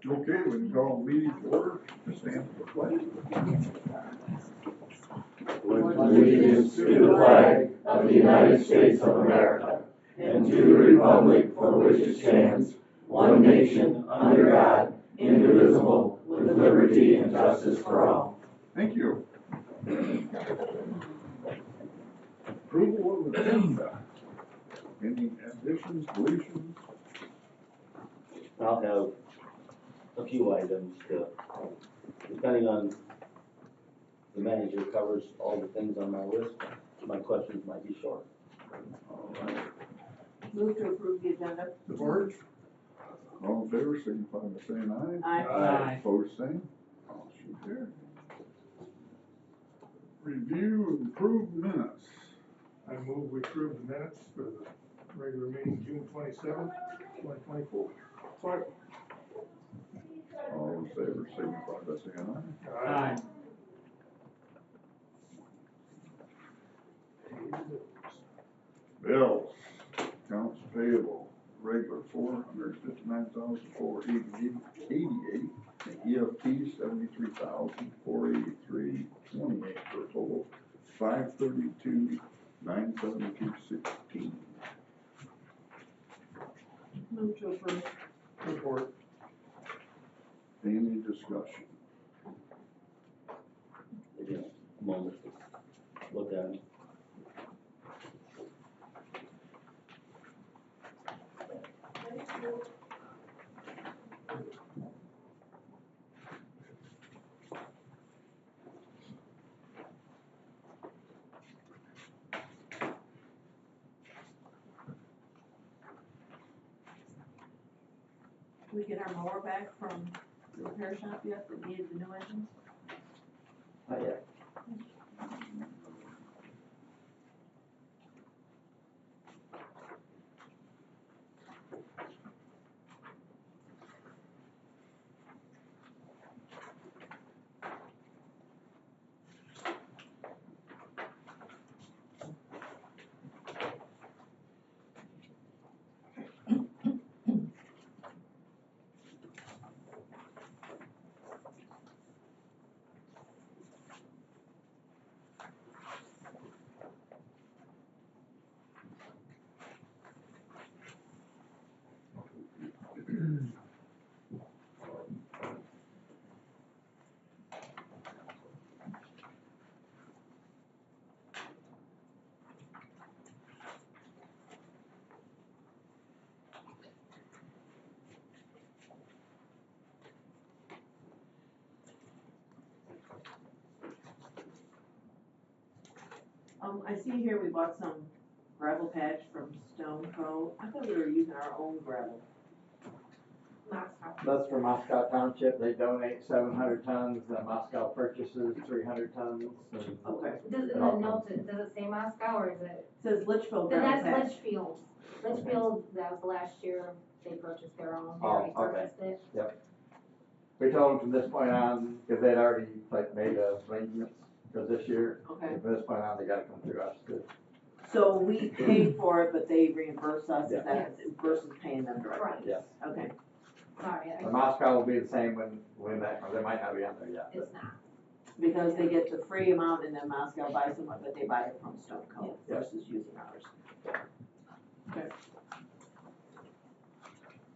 Okay, we can call meeting to order, stand for the pledge. With allegiance to the flag of the United States of America and to the republic for which it stands, one nation, under God, indivisible, with liberty and justice for all. Thank you. Approval of agenda. Any additions, deletions? I'll have a few items to, depending on the manager covers all the things on my list, my questions might be short. All right. Move to approve the agenda. Support. All in favor, signify by saying aye. Aye. Opposed, same. Motion carried. Review and approve minutes. I move we approve the minutes for the regular meeting June 27th, 2024. Support. All in favor, signify by saying aye. Aye. Bills. Accounts payable, regular $459,488. EFT $73,483.28 for a total $532,972.16. Move to approve. Report. Any discussion? Maybe a moment to look at it. Did we get our mower back from the repair shop yet that needed the new engine? Not yet. I see here we bought some gravel patch from Stone Co. I thought we were using our own gravel. That's for Moscow Township. They donate 700 tons, Moscow purchases 300 tons. And Okay. Does it say Moscow or is it? It says Litchfield Then gravel that's patch. Litchfield. Litchfield, that was last year, they purchased their own, they Oh, already okay. purchased it. we told them from this point on, because they'd already made arrangements for this year. Okay. From this point on, they gotta come through us too. So we paid for it, but they reimburse us, Yeah. is that versus paying them directly? Right. Yes. Okay. Sorry, The Moscow will be the same when that comes. They might not be on there yet. it's not. Because they get the free amount and then Moscow buys them, but they buy it from Stone Co. Yeah. versus using ours. Okay.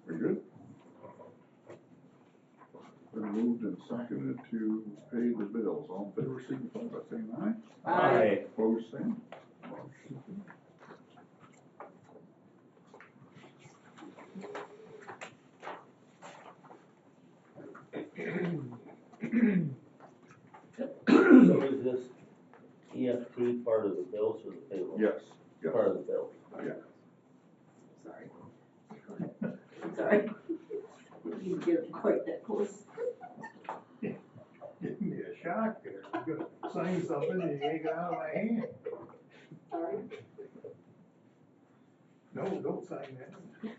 Very good. Been moved and seconded to pay the bills. All in favor, signify by saying aye. Aye. Opposed, same. Motion So is this EFT part of the bills or the payroll? Yes, yes. Part of the bills. Sorry. I'm sorry. You didn't get quite that close. Give me a shock there. I'm gonna sign something and you yank it out of my hand. Sorry. No, don't sign that.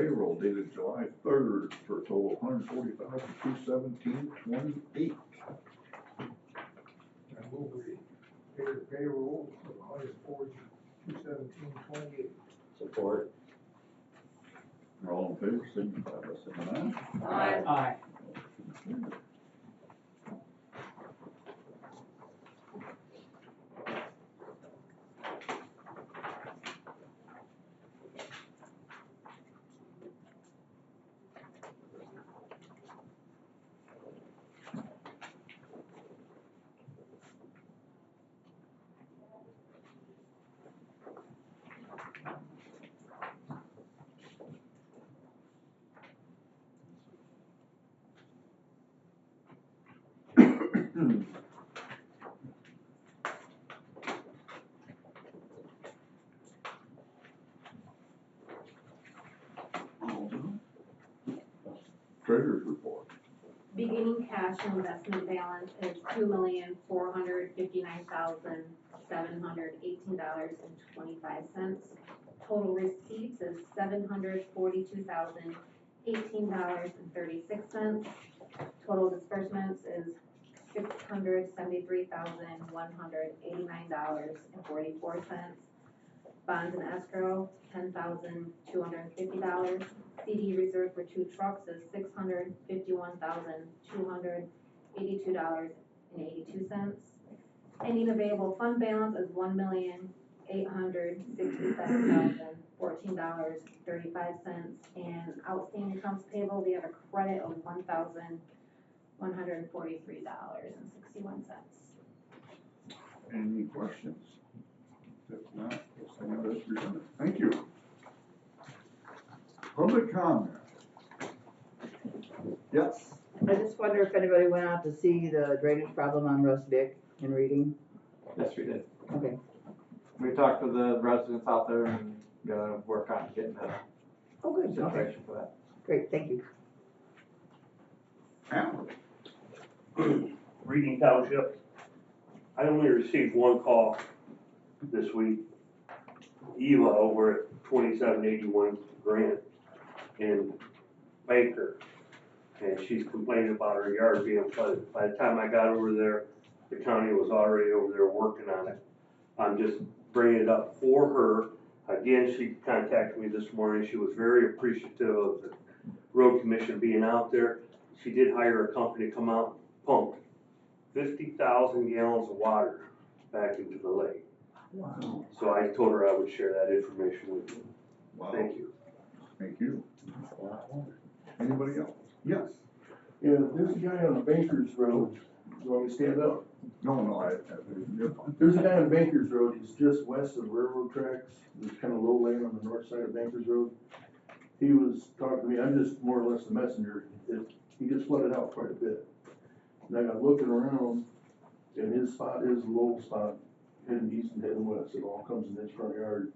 payroll dated July 3rd for a total of $140,217.28. I move we pay the payroll of $140,217.28. Support. All in favor, signify by saying aye. Aye. Motion carried. Treasurer's report. Beginning cash and investment balance is $2,459,718.25. Total receipts is $742,018.36. Total disbursements is $673,189.44. Bonds and escrow, $10,250. CD reserve for 2 trucks is $651,282.82. Ending available fund balance is $1,867,014.35. And outstanding accounts payable, we have a credit of $1,143.61. Any questions? If not, we'll stand as presented. Thank you. Public comment. Yes. I just wonder if anybody went out to see the drainage problem on Russ Dick in Reading? Yes, we did. Okay. We talked to the residents out there and gonna work on getting the Oh, good, okay, situation for that. great, thank you. Alan. Reading Township. I only received one call this week. Eva over at 2781 Grant in Baker. And she's complaining about her yard being flooded. By the time I got over there, the county was already over there working on it. I'm just bringing it up for her. Again, she contacted me this morning. She was very appreciative of the road commission being out there. She did hire a company to come out and pump 50,000 gallons of water back into the lake. Wow. So I told her I would share that information with you. Wow. Thank you. Thank you. Anybody else? Yes. Yeah, there's a guy on Bankers Road, you want me to stand up? No, you're fine. There's a guy on Bankers Road, he's just west of the railroad tracks, there's kind of low land on the north side of Bankers Road. He was talking to me, I'm just more or less the messenger, he gets flooded out quite a bit. And I got looking around, and his spot is a low spot, heading east and heading west, it all comes in his front yard.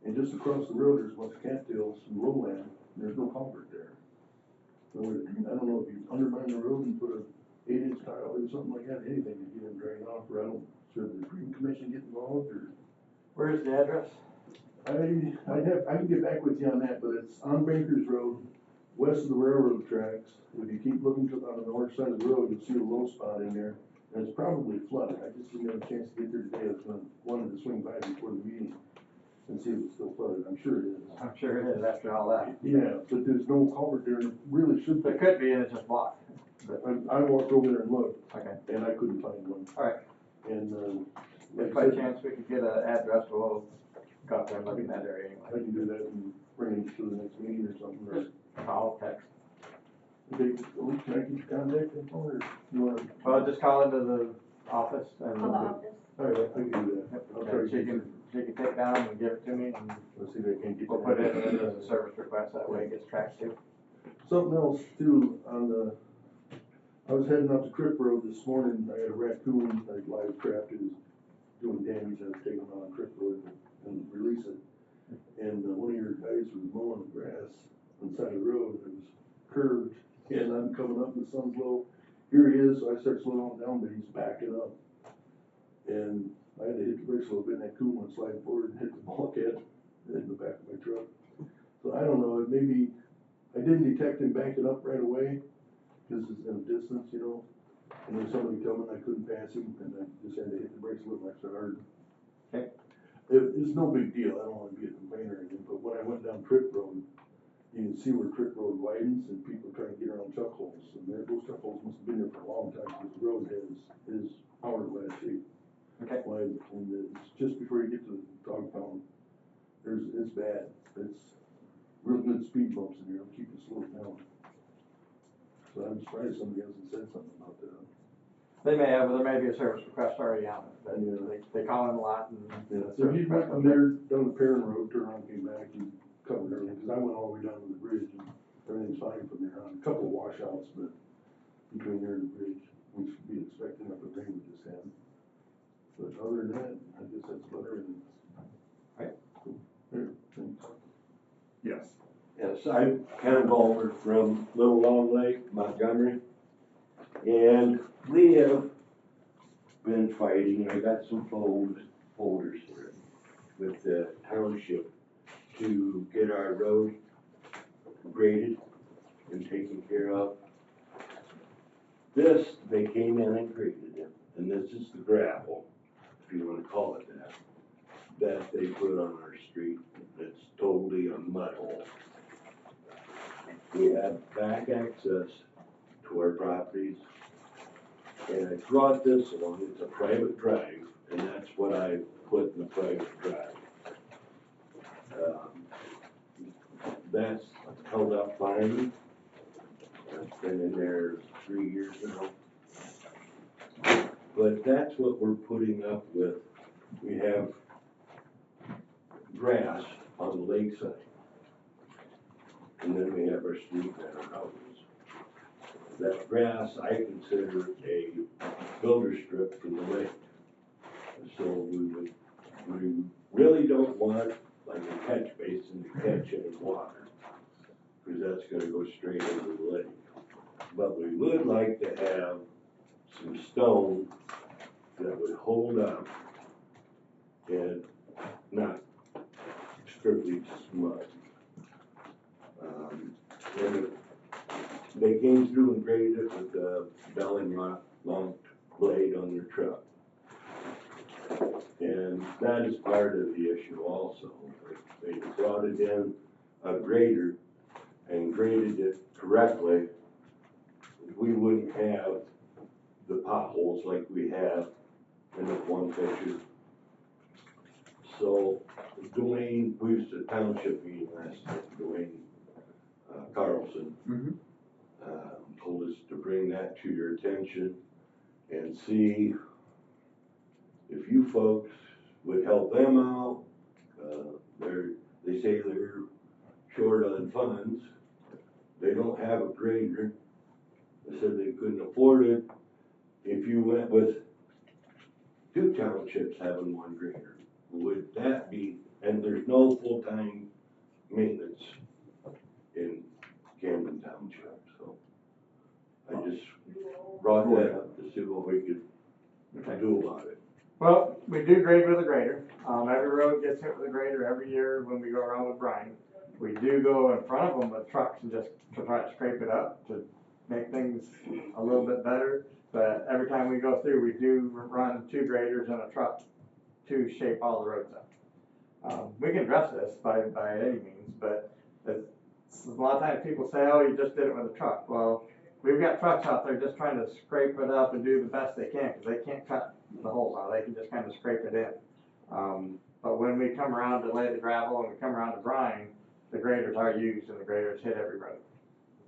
And just across the road, there's a bunch of cattails and lowland, and there's no culvert there. So I don't know if you undermine the road and put a 8-inch tile or something like that, anything to get him drained off, or I don't, should the green commission get involved, or? Where's the address? I can get back with you on that, but it's on Bankers Road, west of the railroad tracks. If you keep looking on the north side of the road, you'll see a low spot in there, and it's probably flooded. I just didn't have a chance to get there today, I wanted to swing by before the meeting and see if it's still flooded, I'm sure it is. I'm sure it is after all that. Yeah, but there's no culvert there, and it really should be. There could be, and it's just blocked. I walked over there and looked, Okay. and I couldn't find one. Alright. And, If by chance we could get an address, we'll go up there and look in that area I anyway. can do that and bring it to the next meeting or something, or, Call, text. can I get your contact info, or you wanna? Well, just call into the office and. Call the office. Alright, I can do that. I'll try to She can take down and give it to me, and Let's see if I can get. we'll put it in as a service request, that way it gets tracked too. Something else too, I was heading up the Crick Road this morning, I had a raccoon, like live trapped, it was doing damage, I was taking him on Crick Road and release it. And one of your guys was mowing the grass on the side of the road, it was curved, and I'm coming up, the sun's low, here he is, so I start slowing down, but he's backing up. And I had to hit the brakes a little bit, and that coon went sliding forward and hit the bulkhead in the back of my truck. So I don't know, maybe, I didn't detect him banking up right away, cause it's in a distance, you know? And there was somebody coming, I couldn't pass him, and I just had to hit the brakes a little extra hard. Okay. It's no big deal, I don't wanna be a complainer or anything, but when I went down Trick Road, you can see where Trick Road widens and people trying to get around chuck holes, and those chuck holes must have been there for a long time, because the road is hourglass shape. Okay. Wide, and it's just before you get to the dog pound, it's bad, it's real good speed bumps in here, it'll keep you slowed down. So I'm surprised somebody hasn't said something about that. They may have, but there may be a service request already on it, but Yeah. they call in a lot and. Yeah, so he went from there down the Perrin Road, turned around, came back and covered everything, cause I went all the way down to the bridge and everything's fine from there on. A couple of washouts, but between there and the bridge, which we expected up the rain we just had. But other than that, I guess that's about everything. Right. Cool. Here, thanks. Yes. Yes, I'm Ken Bowler from Little Long Lake, Montgomery. And we have been fighting, I got some folders here with the township to get our road graded and taken care of. This, they came in and graded it, and this is the gravel, if you wanna call it that they put on our street. It's totally a mud hole. We have back access to our properties. And I brought this along, it's a private drive, and that's what I put in the private drive. That's held up fine. That's been in there 3 years now. But that's what we're putting up with. We have grass on the lakeside. And then we have our street and our houses. That grass I consider a builder strip from the lake. So we really don't want like a catch basin to catch any water, because that's gonna go straight into the lake. But we would like to have some stone that would hold up and not strictly just mud. And they came through and graded it with a belling long blade on their truck. And that is part of the issue also. They brought it in a grader and graded it correctly. We wouldn't have the potholes like we have in the one picture. So Dwayne, we was at township meeting last night, Dwayne Carlson, told us to bring that to your attention and see if you folks would help them out. They say they're short on funds. They don't have a grader. They said they couldn't afford it. If you went with 2 townships having one grader, would that be, and there's no full-time maintenance in Camden Township, so I just brought that up to see what we could do about it. Well, we do grade with a grader. Every road gets hit with a grader every year when we go around with Brian. We do go in front of them with trucks and just to try to scrape it up to make things a little bit better. But every time we go through, we do run 2 graders and a truck to shape all the roads up. We can address this by any means, but a lot of times people say, oh, you just did it with a truck. Well, we've got trucks out there just trying to scrape it up and do the best they can, because they can't cut the holes out. They can just kind of scrape it in. But when we come around to lay the gravel and we come around to brine, the graders are used and the graders hit every road.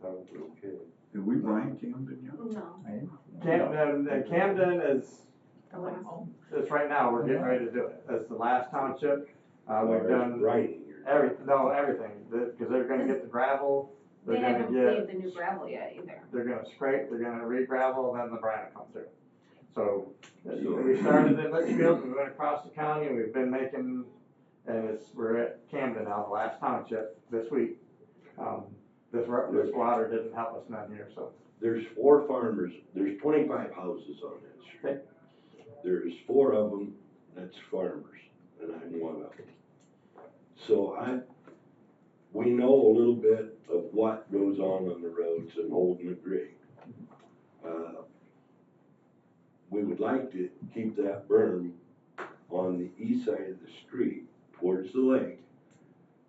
So, Okay. Did we brine Camden yet? No. Camden is The last. it's right now, we're getting ready to do it. It's the last township. We've done Writing. everything, because they're gonna get the gravel. They They're haven't gonna paved the new gravel yet either. They're gonna scrape, they're gonna re-gravel, and then the brine will come through. So, we started in Litchfield, we went across the county, and we've been making, and we're at Camden now, the last township, this week. This water didn't help us none here, so. There's 4 farmers, there's 25 houses on that street. Okay. There's 4 of them that's farmers, and I'm one of them. So we know a little bit of what goes on the roads and holding the grade. We would like to keep that berm on the east side of the street towards the lake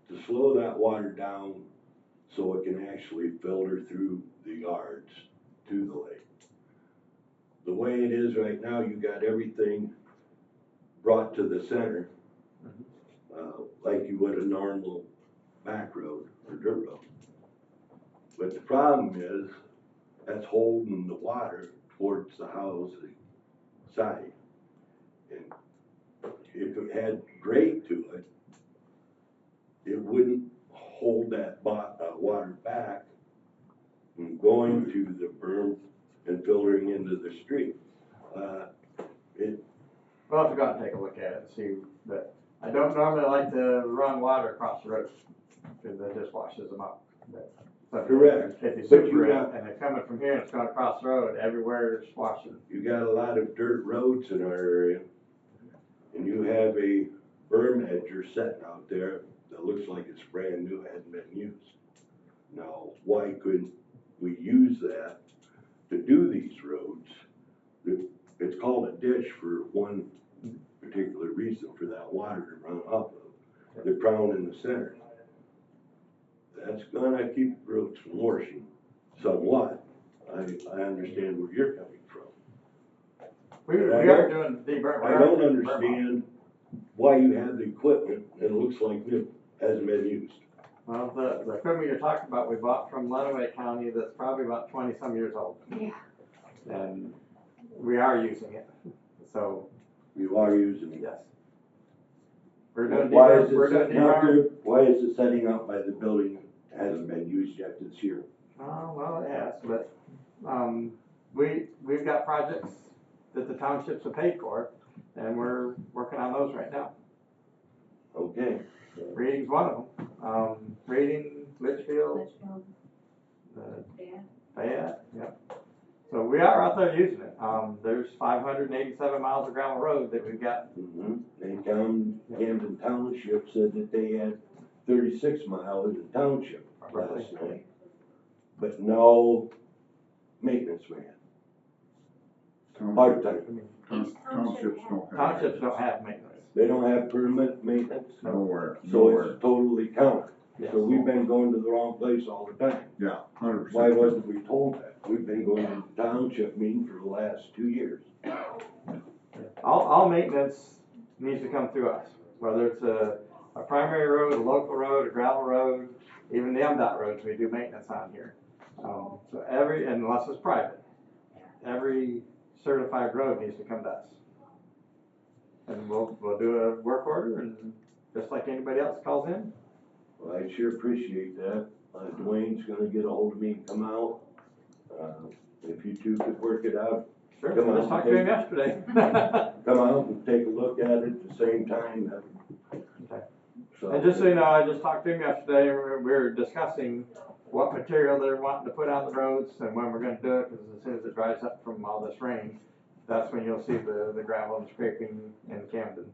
to slow that water down so it can actually filter through the yards to the lake. The way it is right now, you got everything brought to the center, like you would a normal back road or dirt road. But the problem is, that's holding the water towards the housing side. And if it had grade to it, it wouldn't hold that water back from going to the berm and filtering into the street. We'll have to go out and take a look at it and see, but I don't normally like to run water across the road, because that just washes them up. But Correct. if you But you super it, got- and they're coming from here, and it's going across the road, everywhere it's washing. You got a lot of dirt roads in our area, and you have a berm edger sitting out there that looks like it's brand new, hadn't been used. Now, why couldn't we use that to do these roads? It's called a ditch for one particular reason, for that water to run off of the crown in the center. That's gonna keep roads from washing somewhat. I understand where you're coming from. We But are doing deburn. I don't understand why you have the equipment and it looks like new, hasn't been used. Well, the equipment you're talking about, we bought from Lenawee County, that's probably about 20-some years old. Yeah. And we are using it, so, You are using it. yes. We're doing Why is we're doing it sitting out deburn. there, why is it setting out by the building that hasn't been used yet this year? Oh, well, it has, but, we've got projects that the townships have paid for, and we're working on those right now. Okay, Reading's one of them. Reading, Litchfield, Litchfield, yeah. Fayette, yep. So we are out there using it. There's 587 miles of gravel road that we've got. Camden Township said that they had 36 miles in township last night, but no maintenance man. Part-time. Townships don't have. Townships don't have maintenance. They don't have permanent maintenance, Nowhere, so nowhere. it's totally counted. Yes. So we've been going to the wrong place all the time. Yeah, 100%. Why wasn't we told that? We've been going to the township meeting for the last 2 years. All maintenance needs to come through us, whether it's a primary road, a local road, a gravel road, even the MDOT roads we do maintenance on here. So unless it's private, every certified road needs to come to us. And we'll do a work order, and just like anybody else calls in. Well, I sure appreciate that. Dwayne's gonna get a hold of me and come out. If you two could work it out, Sure, Come on, just talked to him yesterday. come out and take a look at it at the same time. Okay. So, And just so you know, I just talked to him yesterday, and we were discussing what material they're wanting to put on the roads and when we're gonna do it, because as soon as it dries up from all this rain, that's when you'll see the gravel and scraping in Camden.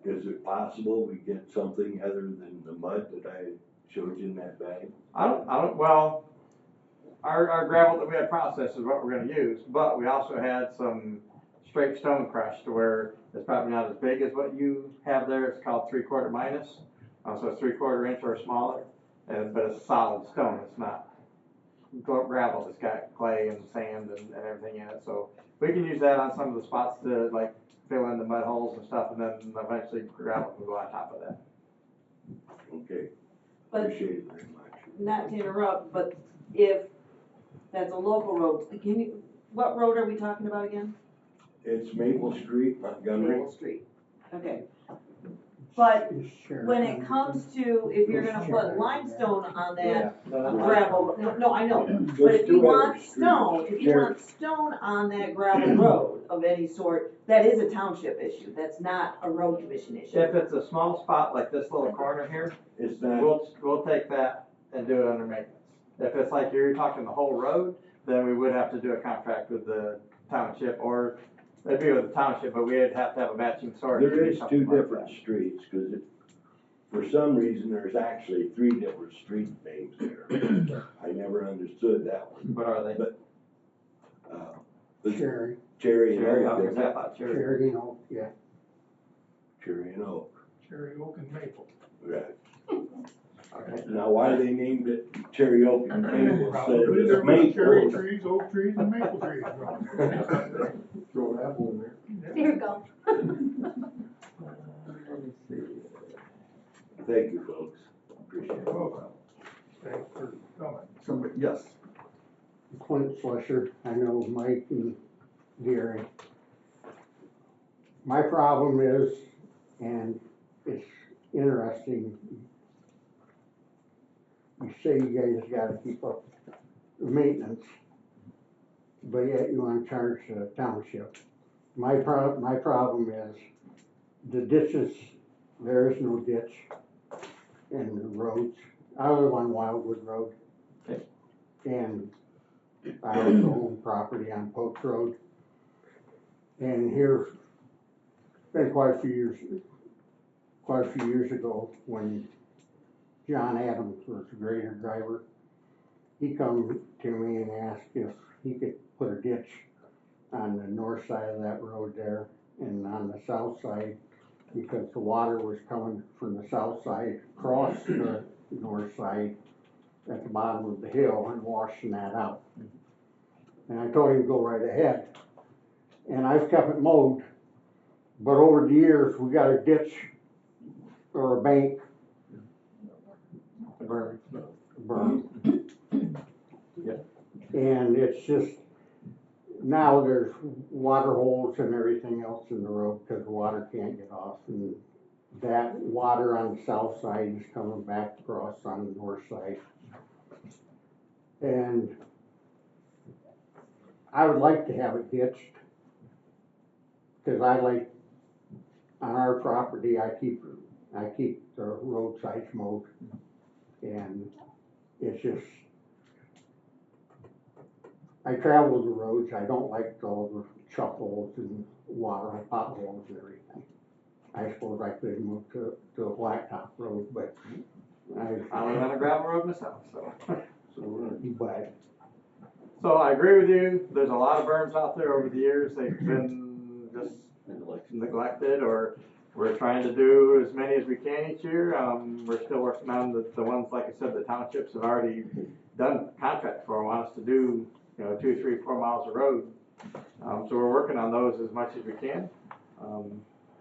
Is it possible we get something other than the mud that I showed you in that bag? Well, our gravel that we had processed is what we're gonna use, but we also had some straight stone crushed to where it's probably not as big as what you have there. It's called 3/4 minus, so it's 3/4 inch or smaller, but it's solid stone. It's not gravel. It's got clay and sand and everything in it. So we can use that on some of the spots to like fill in the mud holes and stuff, and then eventually gravel will go on top of that. Okay, But appreciate it very much. not to interrupt, but if that's a local road, what road are we talking about again? It's Maple Street, Montgomery. Maple Street, okay. But when it comes to, if you're gonna put limestone on that gravel, no, I know. But if you want stone on that gravel road of any sort, that is a township issue, that's not a road commission issue. If it's a small spot like this little corner here, It's not, we'll take that and do it under maintenance. If it's like you're talking the whole road, then we would have to do a contract with the township, or it'd be with the township, but we'd have to have a matching source. there is two different streets, cause for some reason, there's actually 3 different street names there. I never understood that one. What are they? But, Cherry, Cherry and Cherry, Oak, I isn't it? thought cherry. cherry, you know, yeah. Cherry and Oak, Cherry, oak, and maple. right. Okay. Now, why they named it Cherry Oak and Maple instead Probably of there just was cherry Maple? trees, oak trees, and maple trees growing. Throw an apple in there. There you go. Let me see. Thank you, folks, appreciate it. Welcome. Thanks for coming. Somebody, yes. Clint Slusher, I know Mike and Gary. My problem is, and it's interesting, you say you guys gotta keep up the maintenance, but yet you wanna charge the township. My problem is, the ditches, there is no ditch in the roads. I live on Wildwood Road. Okay. And I also own property on Post Road. And here, been quite a few years ago, when John Adams was the grader driver, he come to me and asked if he could put a ditch on the north side of that road there and on the south side, because the water was coming from the south side across the north side at the bottom of the hill and washing that out. And I told him to go right ahead. And I've kept it mowed, but over the years, we got a ditch or a bank Burn. burn. Yep. And it's just, now there's water holes and everything else in the road because the water can't get off. And that water on the south side is coming back across on the north side. And I would like to have it ditched, because I like, on our property, I keep the roadsides mowed. And it's just, I travel the roads, I don't like all the chuck holes and water and potholes and everything. I suppose I could move to a blacktop road, but I live on a gravel road myself, so. but So I agree with you, there's a lot of berms out there over the years, they've been just neglected, or we're trying to do as many as we can each year. We're still working on the ones, like I said, the townships have already done contract for, want us to do, 2, 3, 4 miles of road. So we're working on those as much as we can.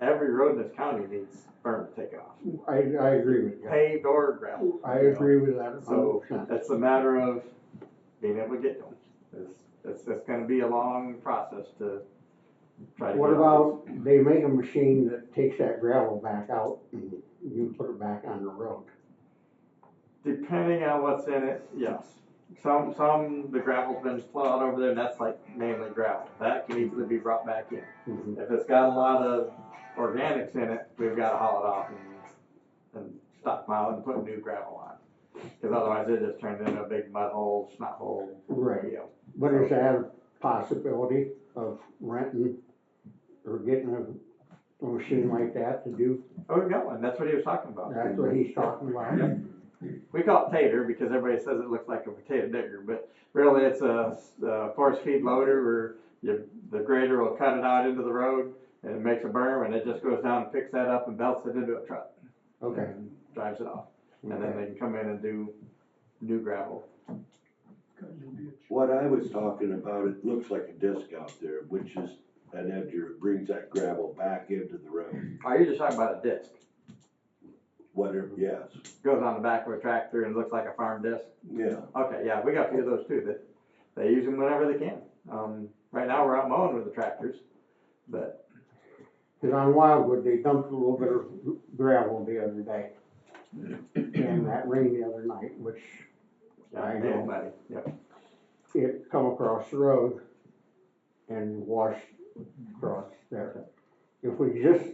Every road in this county needs berm to take off, I agree with you. paved or gravel. I agree with that. So 100%. it's a matter of being able to get to them. It's gonna be a long process to try to. What get all about, they make a machine that takes that gravel back out and you put it back on the road? these. Depending on what's in it, yes. Some, the gravel's been plowed over there, and that's like mainly gravel. That can easily be brought back in. Mhm. If it's got a lot of organics in it, we've gotta haul it off and stockpile it and put new gravel on. Cause otherwise it just turns into a big mud hole, snot hole. Right. deal. But is that a possibility of renting or getting a machine like that to do? Oh, we got one, that's what he was talking about. That's what he's talking about. Yep. We call it tater because everybody says it looks like a potato digger, but really it's a force feed loader where the grader will cut it out into the road and it makes a berm, and it just goes down and picks that up and belts it into a truck. Okay. And drives it off. And then they can come in and do new gravel. What I was talking about, it looks like a disc out there, which is an edger, it brings that gravel back into the road. Oh, you're just talking about a disc. Whatever, yes, Goes on the back of a tractor and looks like a farm disc. yeah. Okay, yeah, we got a few of those too, that they use them whenever they can. Right now we're out mowing with the tractors, but Cause on Wildwood, they dumped a little bit of gravel the other day. And that rain the other night, which I know. anybody, yep. it come across the road and washed across there. If we just,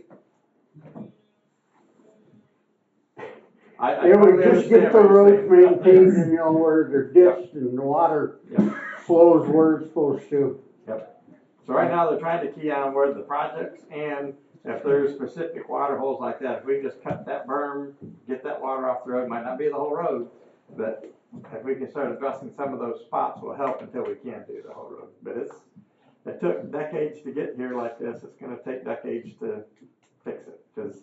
I it would totally just get understand the what you're roads saying. maintained, and where they're ditched and the water Yep. flows where it's supposed to. So right now they're trying to key on where the projects and if there's specific water holes like that, if we just cut that berm, get that water off the road, might not be the whole road, but if we can start addressing some of those spots will help until we can do the whole road. But it took decades to get here like this, it's gonna take decades to fix it, cause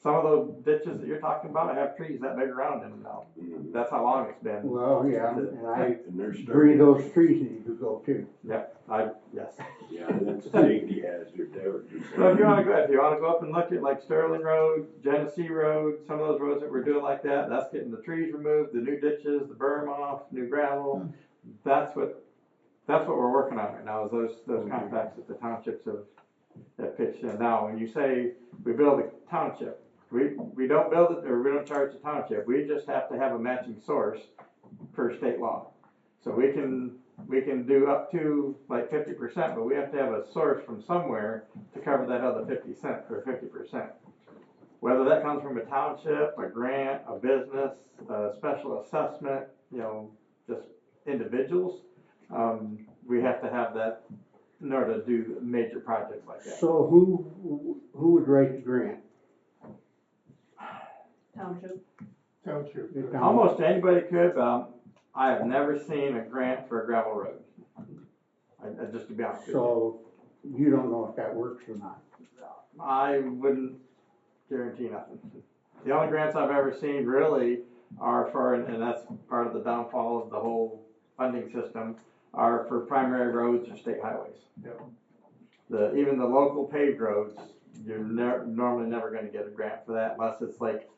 some of those ditches that you're talking about have trees that big around them now. That's how long it's been. Well, yeah, and I And they're agree starting, those trees need to go too. Yes. yeah, that's a safety hazard there. So if you wanna go up and look at like Sterling Road, Genesee Road, some of those roads that we're doing like that, that's getting the trees removed, the new ditches, the berm off, new gravel. That's what we're working on right now, is those contracts that the townships have pitched in. Now, when you say we build a township, we don't build it, or we don't charge the township, we just have to have a matching source per state law. So we can do up to like 50%, but we have to have a source from somewhere to cover that other 50%. Whether that comes from a township, a grant, a business, a special assessment, just individuals, we have to have that in order to do major projects like that. So who would write the grant? Township. Township. Almost anybody could, but I have never seen a grant for a gravel road. Just to be honest with you. So you don't know if that works or not? I wouldn't guarantee nothing. The only grants I've ever seen really are for, and that's part of the downfall of the whole funding system, are for primary roads or state highways. Yep. Even the local paved roads, you're normally never gonna get a grant for that unless it's like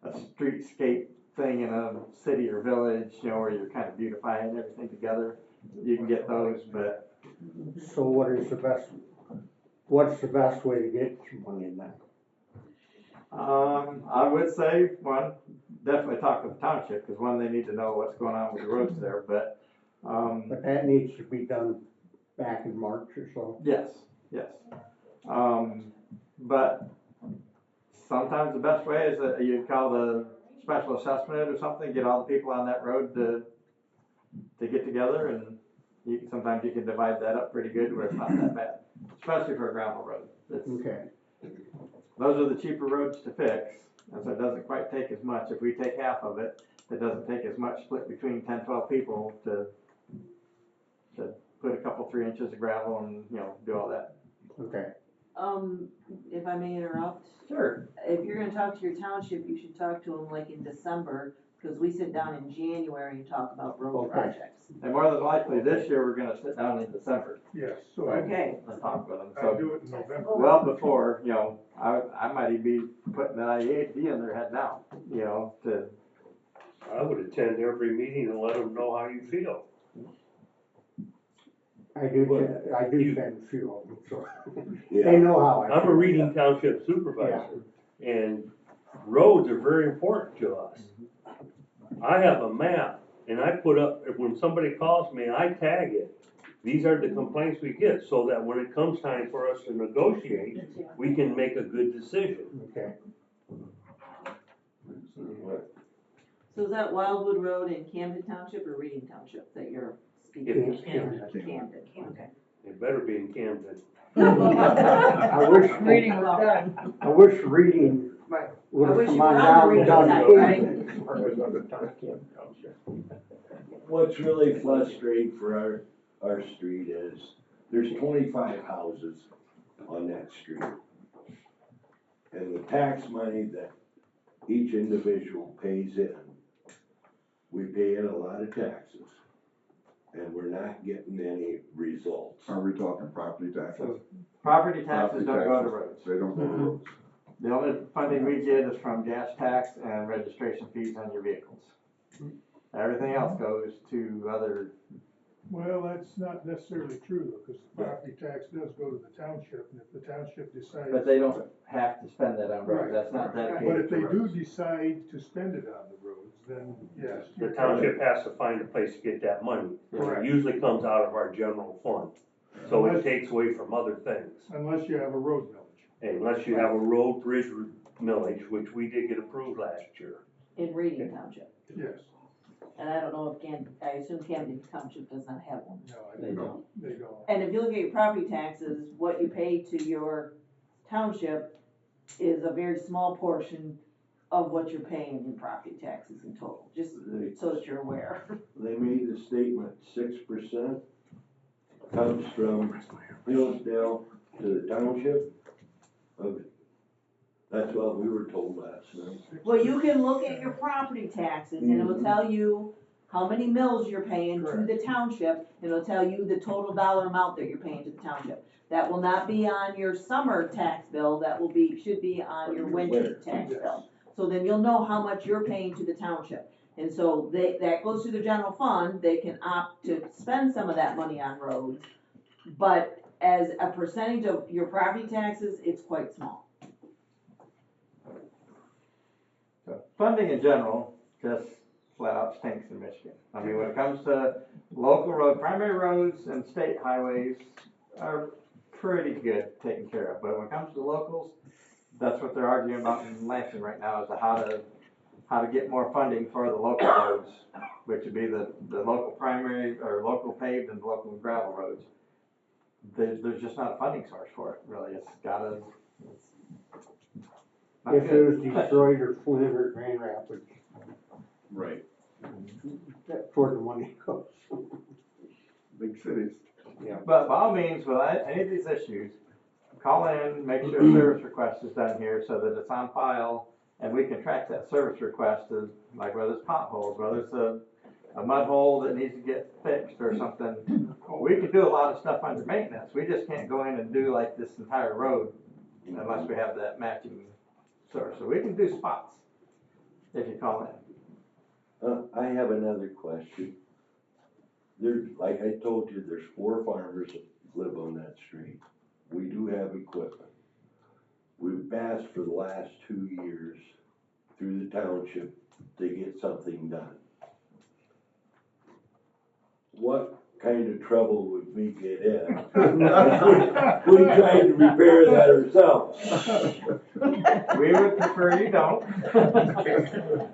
a streetscape thing in a city or village, where you're kind of beautifying everything together. You can get those, but. So what's the best way to get some money in that? I would say, one, definitely talk to the township, because one, they need to know what's going on with the roads there, but. But that needs to be done back in March or so. Yes. But sometimes the best way is that you call the special assessment or something, get all the people on that road to get together, and sometimes you can divide that up pretty good where it's not that bad, especially for a gravel road. Okay. Those are the cheaper roads to fix, and so it doesn't quite take as much. If we take half of it, it doesn't take as much split between 10, 12 people to put a couple, 3 inches of gravel and, do all that. Okay. If I may interrupt, Sure. if you're gonna talk to your township, you should talk to them like in December, because we sit down in January and talk about road Okay. projects. And more than likely, this year, we're gonna sit down in December Yes, so Okay. and talk with them. I So, do it in November. well before, I might even be putting the IAD in their head now, to. I would attend every meeting and let them know how you feel. I do send a few of them, so Yeah. they know how I feel. I'm a Reading Township supervisor, and roads are very important to us. I have a map, and I put up, when somebody calls me, I tag it. These are the complaints we get, so that when it comes time for us to negotiate, we can make a good decision. Okay. So is that Wildwood Road in Camden Township or Reading Township that you're speaking of? Camden. Camden, okay. It better be in Camden. I wish Reading was done. I wish reading would I have wish come you on were on down the and done reading Camden. What's really frustrating for our street is, there's 25 houses on that street. And the tax money that each individual pays in, we pay in a lot of taxes. And we're not getting any results. Are we talking property taxes? Property taxes Property don't go to taxes, roads. They don't go to roads. The only funding we get is from gas tax and registration fees on your vehicles. Everything else goes to other. Well, that's not necessarily true, though, because the property tax does go to the township, and if the township decides. But they don't have to spend that on roads, Right. that's not dedicated But if to they do roads. decide to spend it on the roads, then yes. The township has to find a place to get that money. Correct. It usually comes out of our general fund, so it Unless- takes away from other things. Unless you have a road millage. Unless you have a road bridge millage, which we did get approved last year. In Reading Township. Yes, And I don't know if I assume Camden Township does not have one. no, They don't. they don't. And if you look at your property taxes, what you pay to your township is a very small portion of what you're paying in property taxes in total, just so that you're aware. They made a statement, 6% comes from Hillsdale to the township. Okay. That's what we were told last night. Well, you can look at your property taxes and it will tell you how many mills you're paying to the township. It'll tell you the total dollar amount that you're paying to the township. That will not be on your summer tax bill, that will be, should be on your winter tax bill. So then you'll know how much you're paying to the township. And so that goes to the general fund, they can opt to spend some of that money on roads. But as a percentage of your property taxes, it's quite small. So funding in general just flat out stinks in Michigan. I mean, when it comes to local road, primary roads and state highways are pretty good taken care of. But when it comes to locals, that's what they're arguing about in Lansing right now, is how to get more funding for the local roads, which would be the local primary or local paved and local gravel roads. There's just not a funding source for it, really. It's gotta. If it was Detroit or Flint or Grand Rapids, Right, that's where the money goes. big cities. But by all means, with any of these issues, call in, make sure a service request is done here so that it's on file, and we can track that service request as, like whether it's potholes, whether it's a mud hole that needs to get fixed or something. We can do a lot of stuff under maintenance. We just can't go in and do like this entire road unless we have that matching source. So we can do spots if you call in. I have another question. There's, like I told you, there's 4 farmers that live on that street. We do have equipment. We've asked for the last 2 years through the township to get something done. What kind of trouble would we get in if we tried to repair that ourselves? We would prefer you don't.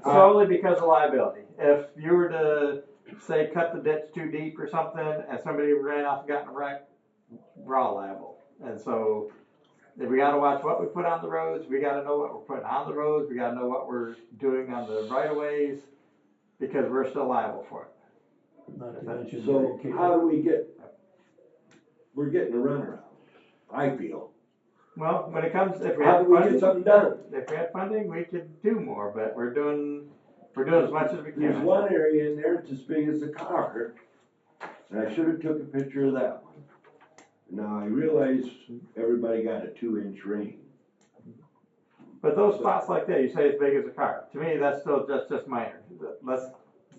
Solely because of liability. If you were to, say, cut the ditch too deep or something, and somebody ran off and got in a wreck, we're all liable. And so, if we gotta watch what we put on the roads, we gotta know what we're putting on the roads, we gotta know what we're doing on the right-of-ways, because we're still liable for it. So how do we we're getting a runaround, I feel. Well, when it comes, if we How had do we funding, get something done? if we had funding, we could do more, but we're doing as much as we can. There's one area in there, it's as big as a car, and I should've took a picture of that one. Now, I realize everybody got a 2-inch rain. But those spots like that, you say as big as a car. To me, that's still just minor. Let's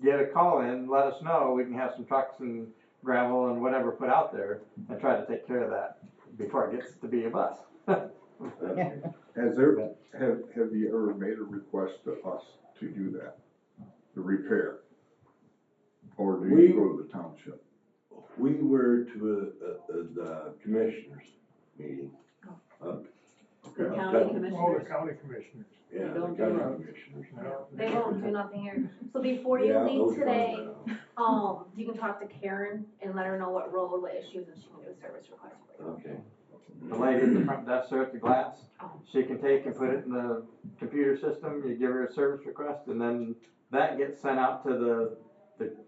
get a call in, let us know, we can have some trucks and gravel and whatever put out there and try to take care of that before it gets to be a bus. Have you ever made a request to us to do that, the repair? Or do you go to the township? We were to the commissioners meeting. The county Oh, the commissioners, county commissioners. Yeah, They the don't do county roads. commissioners. No. They won't do nothing here. So before you Yeah, leave those today, runaround. you can talk to Karen and let her know what road, what issues, and she can do a service request for you. Okay. The lady at the front desk there at the glass, she can take and put it in the computer system, you give her a service request, and then that gets sent out to the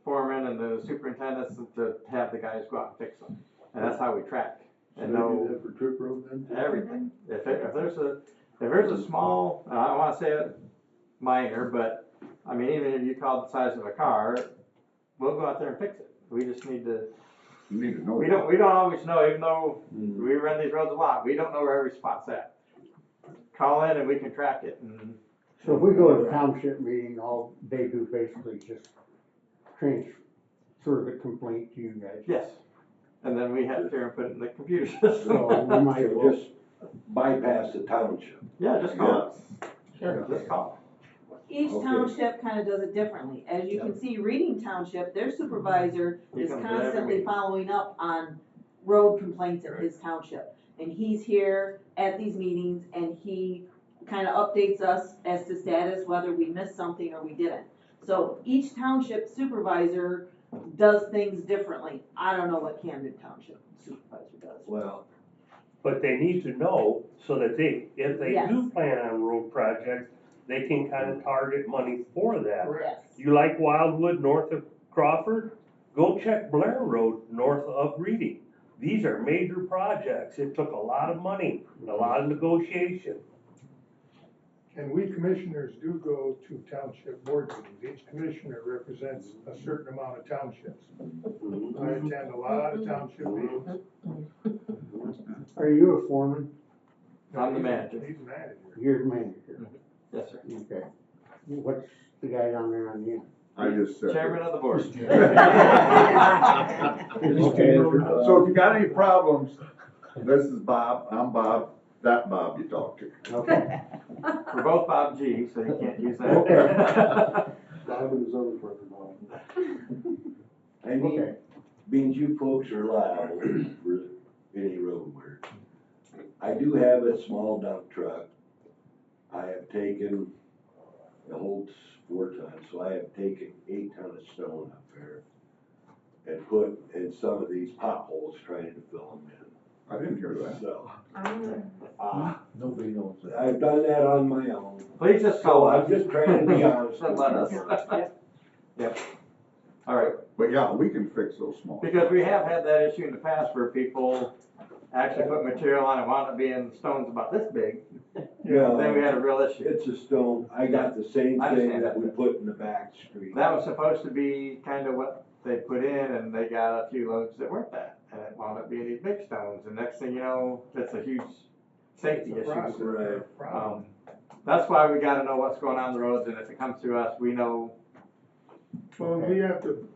foreman and the superintendents to have the guys go out and fix them. And that's how we track. And Should I do know that for Trip Road then? everything. If there's a small, I don't wanna say it minor, but, I mean, even if you call the size of a car, we'll go out there and fix it. We just need to, You need to know. we don't always know, even though we run these roads a lot, we don't know where every spot's at. Call in and we can track it and. So if we go to the township meeting, all they do basically just transfer the complaint to you guys. Yes, and then we have to put it in the computer system. So we might as well. Just bypass the township. Yeah, just call us. Sure, just call. each Okay. township kinda does it differently. As you can see, Reading Township, their supervisor He is comes to every constantly meeting. following up on road complaints at his township. And he's here at these meetings and he kinda updates us as to status, whether we missed something or we didn't. So each township supervisor does things differently. I don't know what Camden Township supervisor does. Well, but they need to know so that if they Yes. do plan on road projects, they can kind of target money for that. Yes. You like Wildwood north of Crawford? Go check Blair Road north of Reading. These are major projects. It took a lot of money, a lot of negotiation. And we commissioners do go to township board meetings. Each commissioner represents a certain amount of townships. I attend a lot of township meetings. Are you a foreman? I'm the manager. He's the manager. You're the manager. Yes, sir. Okay. What's the guy down there on the end? I just said. Chairman of the board. Okay, so if you got any problems, this is Bob, I'm Bob, that Bob you talk to. Okay. We're both Bob G, so you can't use that. Okay. Bob and his other brother Bob. I mean, Okay. being you folks are liable for any road work. I do have a small dump truck. I have taken, it holds 4 tons, so I have taken 8 tons of stone up there and put in some of these potholes trying to fill them in. I didn't hear that. So, Nobody knows that. I've done that on my own. Please just So call I'm us. just trying to be honest. And let us. Yep. All right, But yeah, we can fix those small. because we have had that issue in the past where people actually put material on it, wound up being stones about this big. No, Then we had a real issue. it's a stone. I got the same I thing understand that that. we put in the back street. That was supposed to be kind of what they put in, and they got a few loads that weren't that, and it wound up being these big stones, and next thing you know, it's a huge safety It's a process, issue. Right. problem. That's why we gotta know what's going on the roads, and if it comes to us, we know. Well, we have to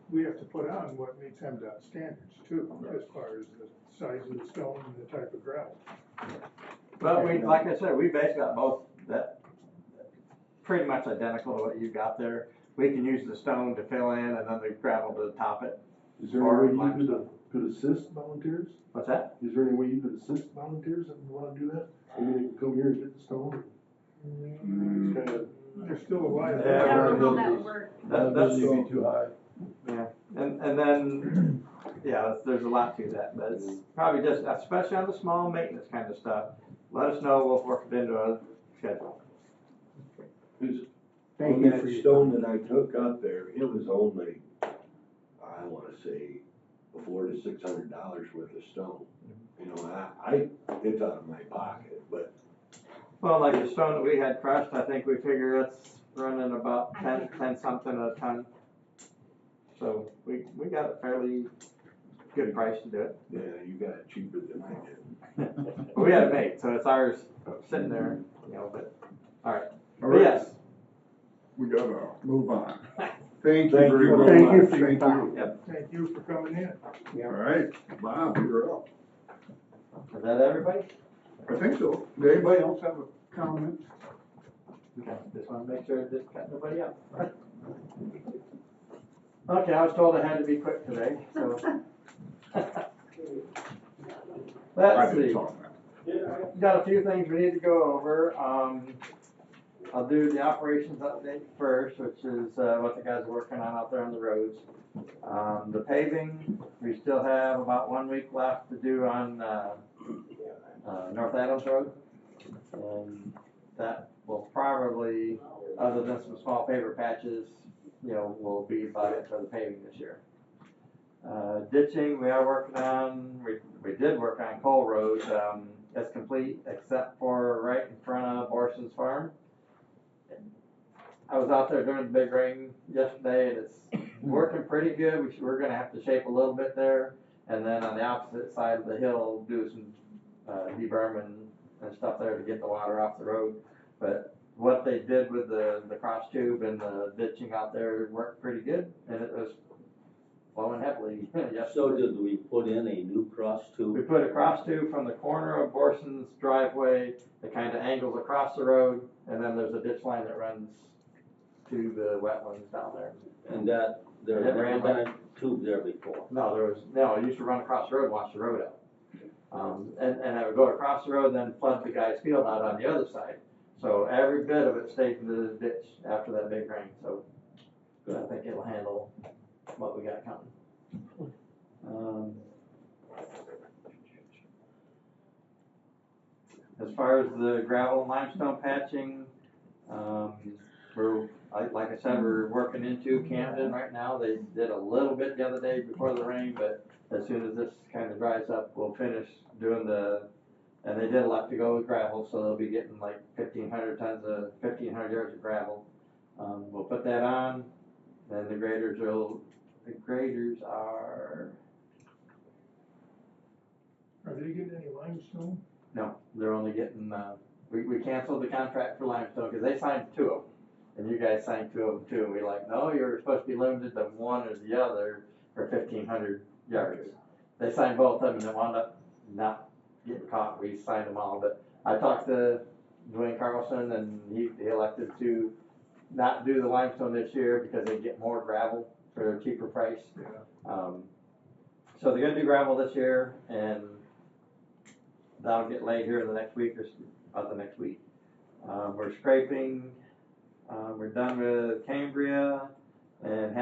put on what meets MDOT standards too, as far as the size of the stone and the type of gravel. But we, like I said, we basically got both that, pretty much identical to what you got there. We can use the stone to fill in, and then the gravel to top it. Is there any way you could assist volunteers? What's that? Is there any way you could assist volunteers that wanna do that? Maybe they can come here and get the stone? It's kinda. There's still a lot of. Yeah. I don't know how that would work. That's be too high. Yeah, and then, yeah, there's a lot to that, but it's probably just, especially on the small maintenance kind of stuff, let us know, we'll work it into a schedule. Thank On you that for your stone time. that I took out there, it was only, I wanna say, $400 to $600 worth of stone. You know, it's out of my pocket, but Well, like the stone that we had crushed, I think we figure it's running about 10 something a ton. So we got a fairly good price to do it. yeah, you got it cheaper than I did. But we had it made, so it's ours sitting there, you know, but, alright. All But right. yes, We gotta move on. Thank you Thank very you much. Thank you for your Thank time. you. Thank you for coming in. All right, Bob, you're up. is that everybody? I think so. Does anybody else have a comment? Okay, just wanna make sure that cut nobody up. Okay, I was told I had to be quick today, so. I Let's didn't see, talk that. got a few things we need to go over. I'll do the operations update first, which is, what the guys are working on out there on the roads. The paving, we still have about 1 week left to do on, North Adams Road. And that will probably, other than some small paver patches, you know, will be about it for the paving this year. Ditching, we are working on, we did work on Cole Road, it's complete except for right in front of Borson's Farm. I was out there during the big rain yesterday and it's working pretty good. We're gonna have to shape a little bit there. And then on the opposite side of the hill, do some deberming and stuff there to get the water off the road. But what they did with the cross tube and the ditching out there worked pretty good, and it was flowing heavily yesterday. So did we put in a new cross We tube? put a cross tube from the corner of Borson's driveway that kind of angles across the road, and then there's a ditch line that runs to the wetlands down there. And that, there had never been a tube there before. No, it used to run across the road and wash the road out. And I would go across the road, then flood the guy's field out on the other side. So every bit of it stayed in the ditch after that big rain, so I think it'll handle what we got coming. far as the gravel and limestone patching, like I said, we're working into Camden right now. They did a little bit the other day before the rain, but as soon as this kind of dries up, we'll finish doing and they did elect to go with gravel, so they'll be getting like 1,500 yards of gravel. We'll put that on, then the graders are, Are they getting any limestone? no, they're only getting, we canceled the contract for limestone, cause they signed 2 of them. And you guys signed 2 of them too, and we're like, no, you're supposed to be limited to one or the other for 1,500 yards. They signed both of them and they wound up not getting caught, we signed them all, but I talked to Dwayne Carlson and he elected to not do the limestone this year because they get more gravel for a cheaper price. Yeah. So they're gonna do gravel this year and that'll get laid here in the next week or about the next week. We're scraping, we're done with Cambria and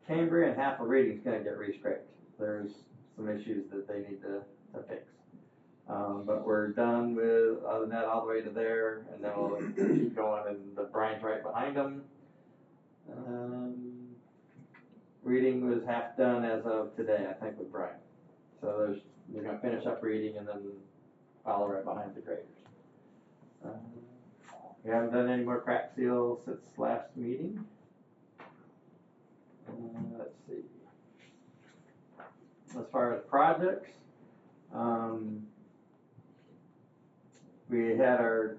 Cambria and half of Reading's gonna get re-scraped. There's some issues that they need to fix. But we're done with, other than that, all the way to there, and then we'll keep going, and the Brian's right behind them. Reading was half done as of today, I think, with Brian. So they're gonna finish up Reading and then follow right behind the graders. We haven't done any more crack seals since last meeting. Let's see. As far as projects, we had our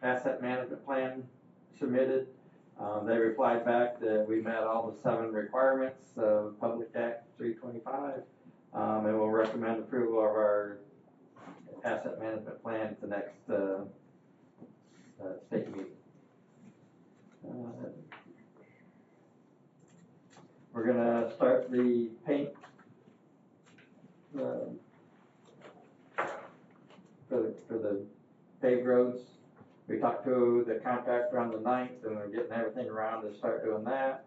asset management plan submitted. They replied back that we met all the 7 requirements of Public Act 325, and will recommend approval of our asset management plan at the next state meeting. We're gonna start the paint for the paved roads. We talked to the contractor on the 9th, and we're getting everything around to start doing that.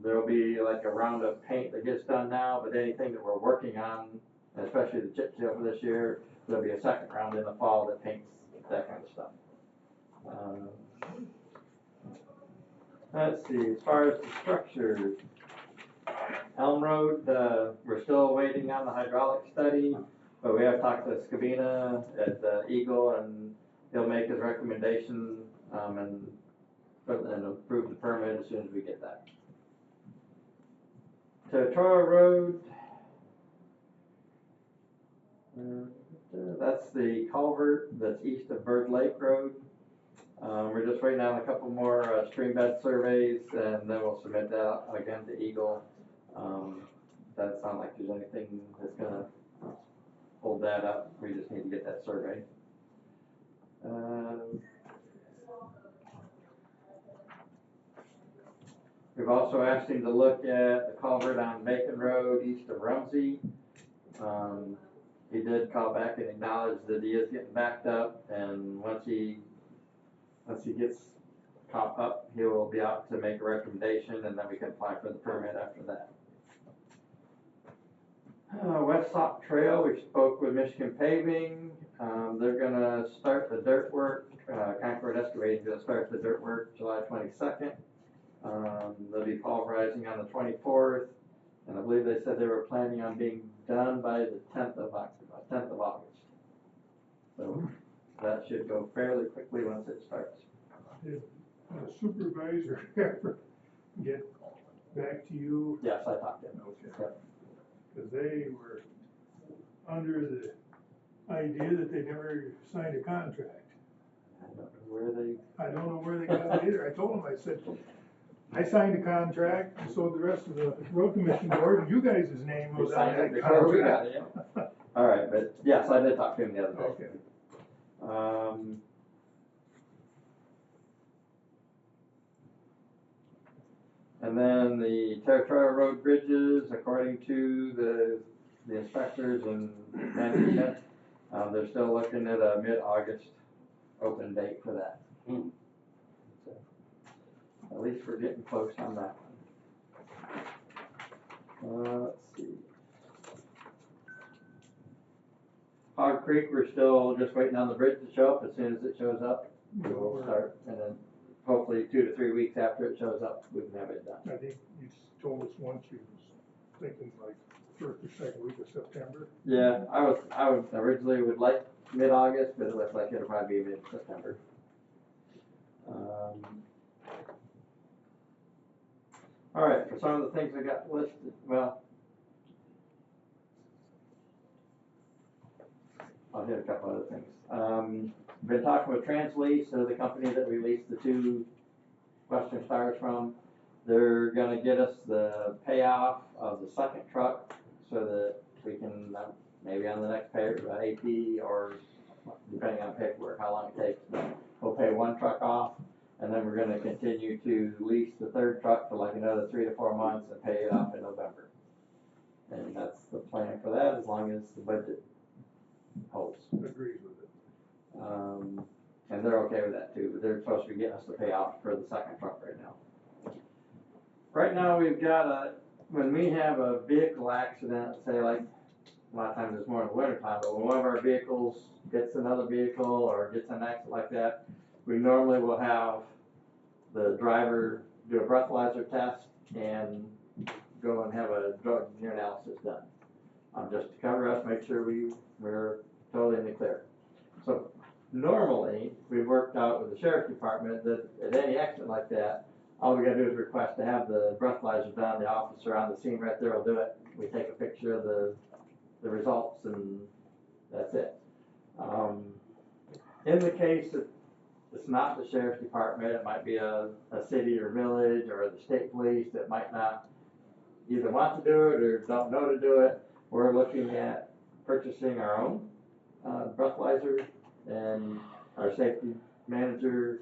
There'll be like a round of paint that gets done now, but anything that we're working on, especially the chip seal for this year, there'll be a second round in the fall that paints that kind of stuff. Let's see, as far as the structure, Elm Road, we're still waiting on the hydraulic study, but we have talked to Scavina at Eagle, and he'll make his recommendation and approve the permit as soon as we get that. Territorial Road, that's the culvert that's east of Bird Lake Road. We're just waiting on a couple more stream bed surveys, and then we'll submit that again to Eagle. Doesn't sound like there's anything that's gonna hold that up. We just need to get that survey. We've also asked him to look at the culvert on Macon Road east of Rumsey. He did call back and acknowledge that he is getting backed up, and once he gets caught up, he will be out to make a recommendation, and then we can apply for the permit after that. West Sock Trail, we spoke with Michigan Paving. They're gonna start the dirt work. Concord Excavating is gonna start the dirt work July 22nd. They'll be pulverizing on the 24th, and I believe they said they were planning on being done by the 10th of August. So that should go fairly quickly once it starts. Did the supervisor ever get back to you? Yes, I talked to him. Okay. Yep. Because they were under the idea that they never signed a contract. I don't know where they. I don't know where they got it either. I told them, I said, I signed a contract, and so did the rest of the road commission board, and you guys' name was on that Before we got contract. it, yeah. All right, but yes, I did talk to him the other day. Okay. And then the territorial road bridges, according to the inspectors and management, they're still looking at a mid-August open date for that. So, at least we're getting close on that one. Let's see. Hog Creek, we're still just waiting on the bridge to show up. As soon as it shows up, we'll start, and then hopefully 2 to 3 weeks after it shows up, we can have it done. I think you told us once you was thinking like first or second week of September. Yeah, I would originally would like mid-August, but it looks like it'll probably be mid-September. All right, for some of the things I got listed, well, I'll hit a couple other things. Been talking with Translease, they're the company that we leased the 2 Western Stars from. They're gonna get us the payoff of the second truck so that we can, maybe on the next pay, AP, or depending on paperwork, how long it takes, but we'll pay 1 truck off, and then we're gonna continue to lease the 3rd truck for like another 3 to 4 months and pay it off in November. And that's the plan for that, as long as the budget holds. Agrees with it. And they're okay with that too, but they're supposed to be getting us the payoff for the second truck right now. Right now, we've got when we have a vehicle accident, say like, a lot of times it's more in the winter time, but when one of our vehicles gets another vehicle or gets an accident like that, we normally will have the driver do a breathalyzer test and go and have a drug urinalysis done. Just to cover us, make sure we're totally in the clear. So normally, we've worked out with the sheriff's department that at any accident like that, all we gotta do is request to have the breathalyzer done. The officer on the scene right there will do it. We take a picture of the results, and that's it. In the case that it's not the sheriff's department, it might be a city or village or the state police that might not either want to do it or don't know to do it. We're looking at purchasing our own breathalyzer, and our safety manager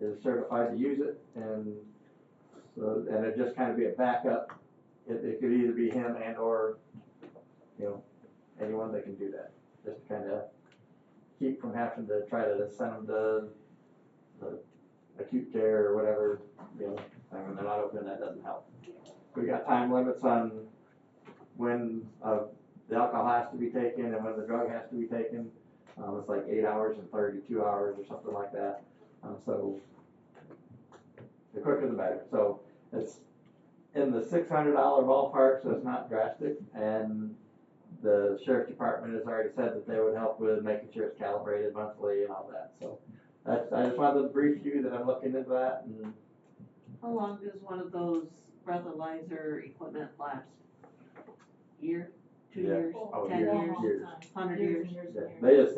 is certified to use it, and so, and it just kind of be a backup. It could either be him and or, anyone that can do that, just to kind of keep from having to try to send them to the acute care or whatever, when they're not open, that doesn't help. We got time limits on when the alcohol has to be taken and when the drug has to be taken. It's like 8 hours and 32 hours or something like that. So the quicker the better. So it's in the $600 ballpark, so it's not drastic. And the sheriff's department has already said that they would help with making sure it's calibrated monthly and all that. So I just wanted to brief you that I'm looking into that. And how long does one of those breathalyzer equipment last? Year? 2 years? 10 years? 100 years? Yeah. They just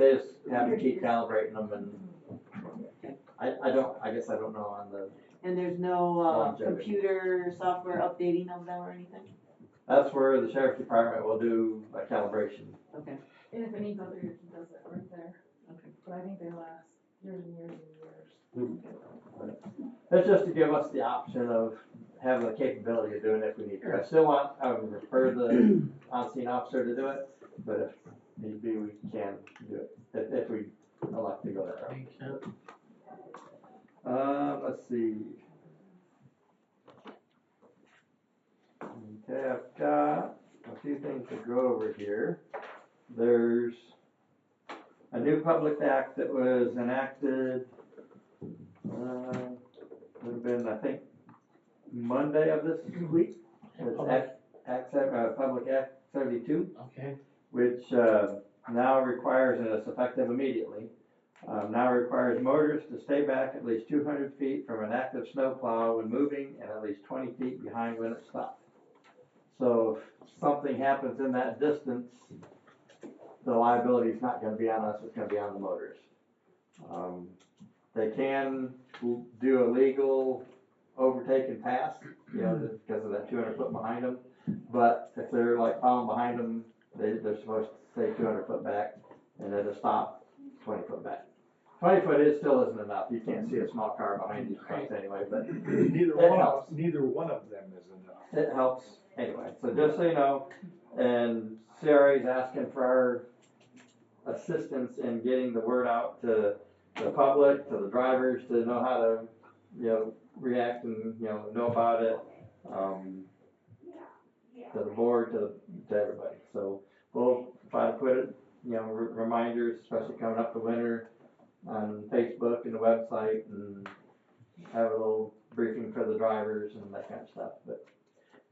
have to keep calibrating them, and I guess I don't know on the. And there's no computer software updating of them or anything? That's where the sheriff's department will do a calibration. Okay. And if it needs updated, he does it right there. Okay. But I think they last years and years and years. That's just to give us the option of having the capability of doing it if we need to. I still want, I would prefer the on-scene officer to do it, but if need be, we can do it, if we elect to go that route. Let's see. Okay, I've got a few things to go over here. There's a new public act that was enacted, would have been, I think, Monday of this week. It's Public Act 72, which now requires, and it's effective immediately, now requires motorists to stay back at least 200 feet from an active snowplow when moving and at least 20 feet behind when it stops. So if something happens in that distance, the liability is not going to be on us, it's going to be on the motorist. They can do a legal overtake and pass, because of that 200 foot behind them. But if they're like following behind them, they're supposed to stay 200 foot back, and at a stop, 20 foot back. 20 foot still isn't enough. You can't see a small car behind these trucks anyway, but Neither one of them is enough. It helps anyway. So just so you know, and CRA is asking for our assistance in getting the word out to the public, to the drivers, to know how to, react and know about it. to the board, to everybody. So we'll try to put it, reminders, especially coming up the winter, on Facebook and the website, and have a little briefing for the drivers and that kind of stuff. But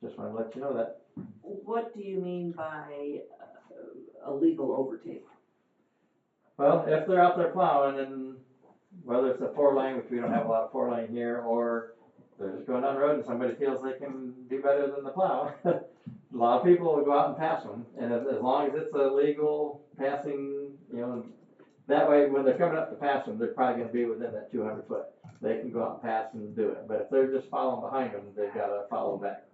just want to let you know that. What do you mean by a legal overtake? Well, if they're out there plowing, and whether it's a 4-lane, which we don't have a lot of 4-lane here, or they're just going down the road and somebody feels they can do better than the plow, a lot of people will go out and pass them. And as long as it's a legal passing, that way when they're coming up to pass them, they're probably going to be within that 200 foot. They can go out and pass and do it. But if they're just following behind them, they've got to follow back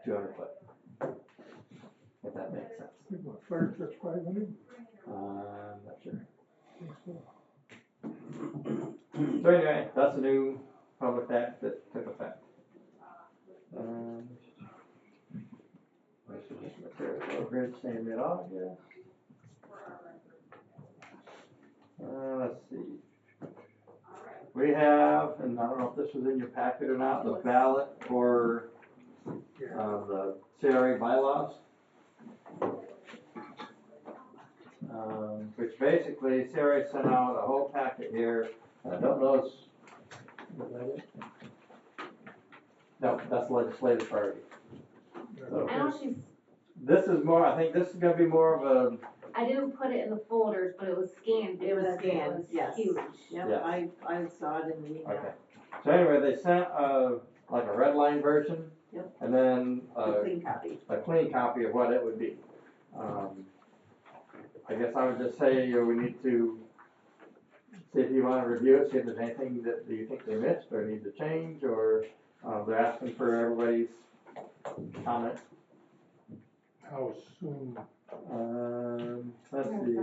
200 foot. If that makes sense. Fire truck's 500? I'm not sure. So anyway, that's a new public act that took effect. This is just material grid saying mid-August. Let's see. We have, and I don't know if this was in your packet or not, the ballot for the CRA bylaws. Which basically CRA sent out a whole packet here. I don't know, is that it? No, that's the legislative party. So, I know she's, this is more, I think this is gonna be more of a, I didn't put it in the folders, but it was scanned. It was because scanned, was yes. Huge. Yep, Yes. I saw it in the email. okay. So anyway, they sent like a red line version. Yep. And then The clean copy. a clean copy of what it would be. I guess I would just say we need to see if you want to review it, see if there's anything that you think they missed or need to change, or they're asking for everybody's comment. How soon? Let's see.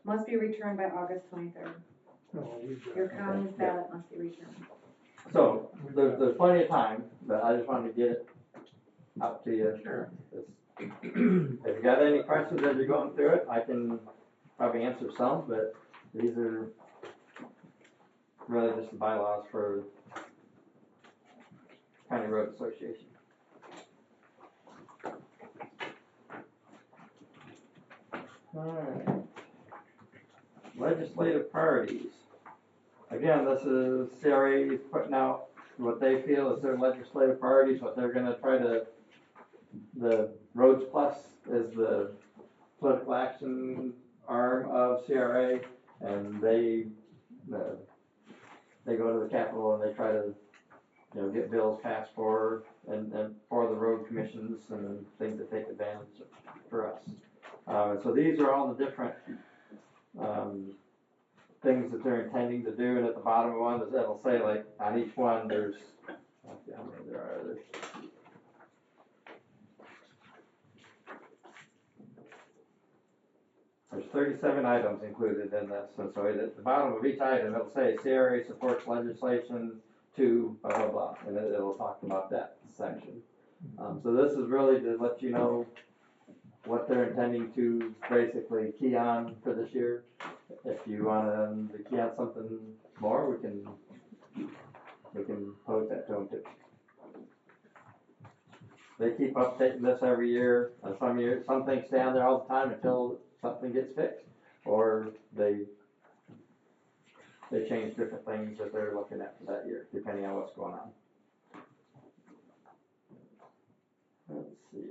Must be returned by August 23rd. No, we've got. Your county's ballot must be returned. So there's plenty of time, but I just wanted to get it up to you. Sure. If you got any questions as you're going through it, I can probably answer some, but these are really just the bylaws for County Road Association. Alright. Legislative priorities. Again, this is CRA putting out what they feel is their legislative priorities, what they're gonna try to, the Roads Plus is the political action arm of CRA, and they go to the Capitol and they try to, get bills passed for, and for the road commissions and things that take advantage for us. So these are all the different, things that they're intending to do, and at the bottom of one, it'll say like, on each one, there's, let's see how many there are, there's 37 items included in this, and so at the bottom of each item, it'll say CRA supports legislation to blah, blah, blah, and it'll talk about that section. So this is really to let you know what they're intending to basically key on for this year. If you want to key on something more, we can pose that to them too. They keep updating this every year. Some things stay on there all the time until something gets fixed, or they change different things that they're looking at for that year, depending on what's going on. Let's see.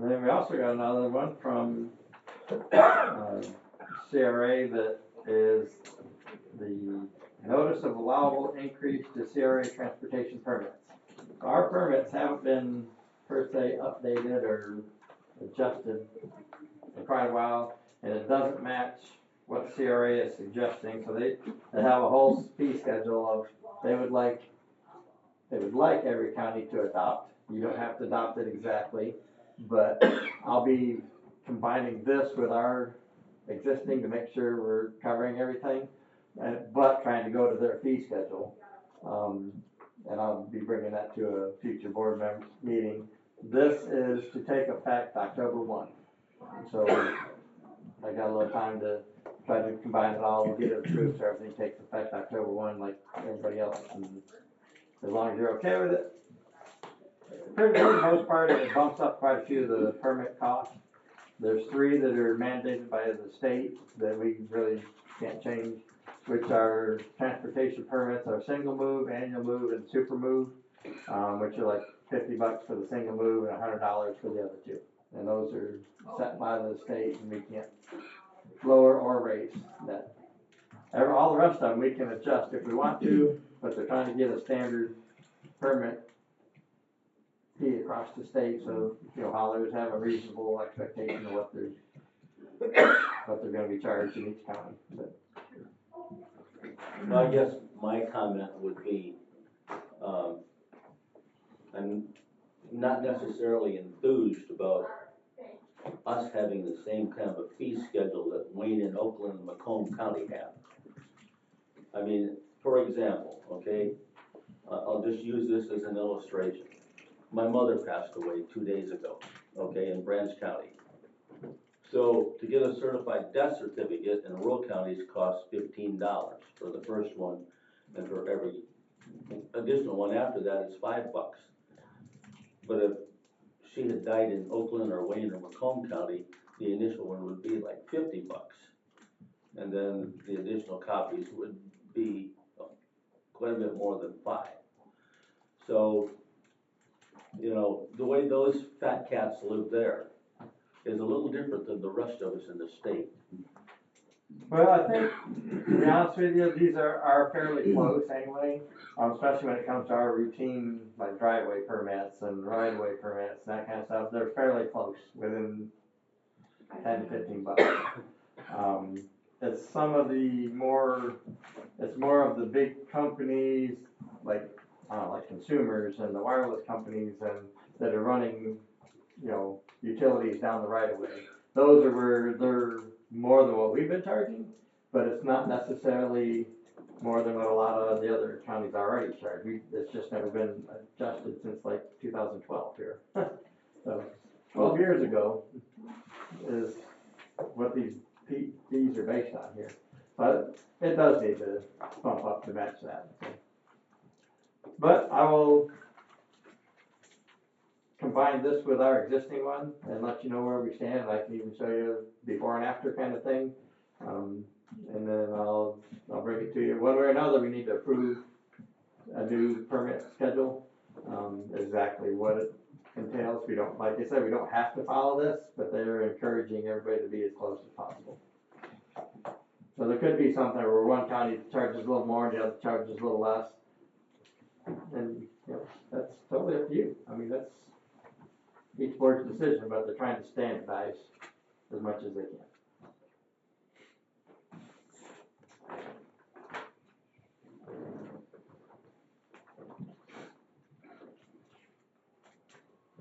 And then we also got another one from CRA that is the notice of allowable increase to CRA transportation permits. Our permits haven't been per se updated or adjusted in quite a while, and it doesn't match what CRA is suggesting. So they have a whole fee schedule of they would like every county to adopt. You don't have to adopt it exactly, but I'll be combining this with our existing to make sure we're covering everything, but trying to go to their fee schedule. and I'll be bringing that to a future board meeting. This is to take effect October 1. So I got a little time to try to combine it all, get it approved, so everything takes effect October 1 like everybody else. And as long as you're okay with it, for the most part, it bumps up quite a few of the permit costs. There's 3 that are mandated by the state that we really can't change, which are transportation permits, our single move, annual move, and super move, which are like $50 for the single move and $100 for the other 2. And those are set by the state, and we can't lower or raise that. All the rest of them we can adjust if we want to, but they're trying to get a standard permit fee across the state, so haulers have a reasonable expectation of what they're going to be charged in each county. But. Well, I guess my comment would be, I'm not necessarily enthused about us having the same kind of a fee schedule that Wayne and Oakland and Macomb County have. I mean, for example, okay, I'll just use this as an illustration. My mother passed away 2 days ago, okay, in Branch County. So to get a certified death certificate in rural counties costs $15 for the first one, and for every additional one after that it's $5. But if she had died in Oakland or Wayne or Macomb County, the initial one would be like $50, and then the additional copies would be quite a bit more than 5. So, the way those fat cats live there is a little different than the rest of us in the state. Well, I think, to be honest with you, these are fairly close anyway, especially when it comes to our routine, like driveway permits and right-of-way permits, and that kind of stuff. They're fairly close, within 10 to $15. It's some of the it's more of the big companies, like consumers and the wireless companies, and that are running, utilities down the right-of-way. Those are where they're more than what we've been charging, but it's not necessarily more than what a lot of the other counties already charge. It's just never been adjusted since like 2012 here. So 12 years ago is what these fees are based on here. But it does need to bump up to match that. But I will combine this with our existing one and let you know where we stand. I can even show you before and after kind of thing. And then I'll bring it to you. One way or another, we need to approve a new permit schedule, exactly what it entails. We don't, like I said, we don't have to follow this, but they're encouraging everybody to be as close as possible. So there could be something where one county charges a little more and the other charges a little less. And that's totally up to you. I mean, that's each board's decision, but they're trying to standardize as much as they can.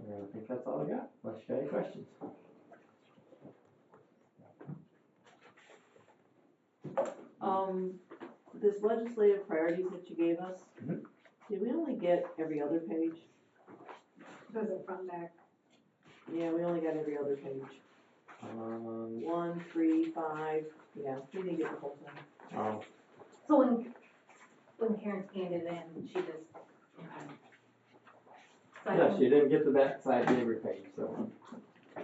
And I think that's all I got, unless you got any questions. This legislative priorities that you gave us, did we only get every other page? Goes in front and back. Yeah, we only got every other page. 1, 3, 5, yeah, we didn't get the whole thing. Oh, So when Karen scanned it in, she just, so yeah, she didn't get to that side of every page, so.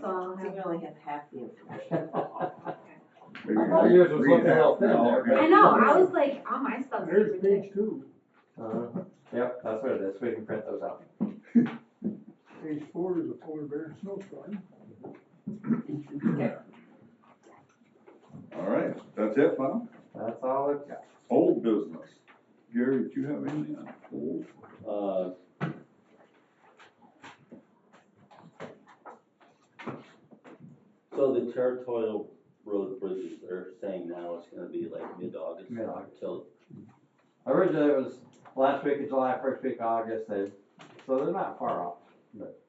So I'll I think we have, only have half the information. Maybe I thought yours was read looking a that little thin now. there. I know, I was like, all my stuff's There's super thick. page 2. Yep, that's what it is. We can print those out. Page 4 is a polar bear snowstorm. All right, that's it, Bob? That's all I've got. Old business. Gary, do you have anything on old? So the territorial road bridges, they're saying now it's gonna be like mid-August. Mid-August. Till, Originally it was last week of July, first week of August, so they're not far off, but